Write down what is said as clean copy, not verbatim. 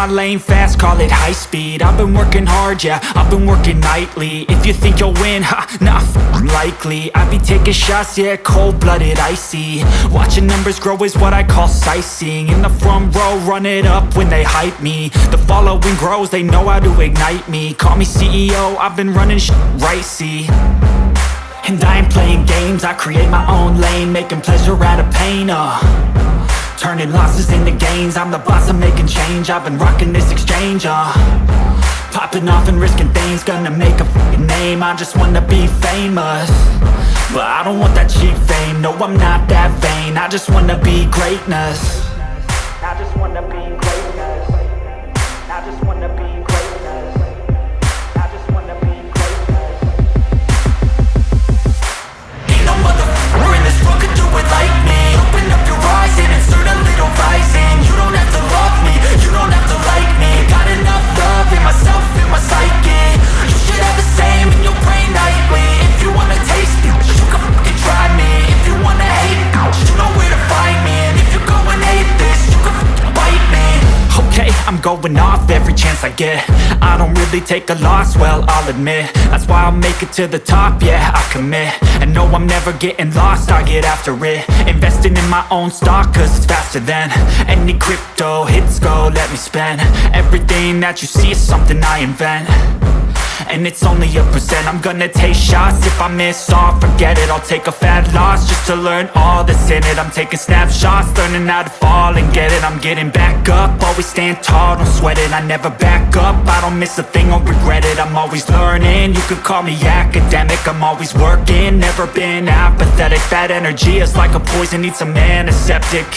my lane fast, call it high speed. I've been working hard, yeah, I've been working nightly. If you think you'll win, ha, not likely. I be taking shots, yeah, cold-blooded, icy. Watching numbers grow is what I call sightseeing. In the front row, run it up when they hype me. The following grows, they know how to ignite me. Call me CEO, I've been running shit right, see. And I ain't playing games, I create my own lane, making pleasure out of pain, turning losses into gains. I'm the boss, I'm making change. I've been rocking this exchange, popping off and risking things. Gonna make a f***ing name. I just wanna be famous, but I don't want that cheap fame. No, I'm not that vain. I just wanna be greatness. I just wanna be greatness. I just wanna be greatness. I just wanna be greatness. Ain't no motherfucker in this world could do it like me. Open up your eyes and insert a little rising. You don't have to love me, you don't have to like me. Got enough love in myself, in my psyche. You should have the same in your brain nightly. If you wanna taste it, you can fucking try me. If you wanna hate it, you know where to find me. And if you go and hate this, you can fucking bite me. Okay, I'm going off every chance I get. I don't really take a loss, well, I'll admit. That's why I'll make it to the top, yeah, I commit. And no, I'm never getting lost, I get after it. Investing in my own stock, cause it's faster than any crypto hits go, let me spend. Everything that you see is something I invent, and it's only a percent. I'm gonna take shots, if I miss all, forget it. I'll take a fat loss just to learn all that's in it. I'm taking snapshots, learning how to fall and get it. I'm getting back up, always stand tall, don't sweat it. I never back up, I don't miss a thing or regret it. I'm always learning, you could call me academic. I'm always working, never been apathetic. That energy is like a poison, needs some antiseptic.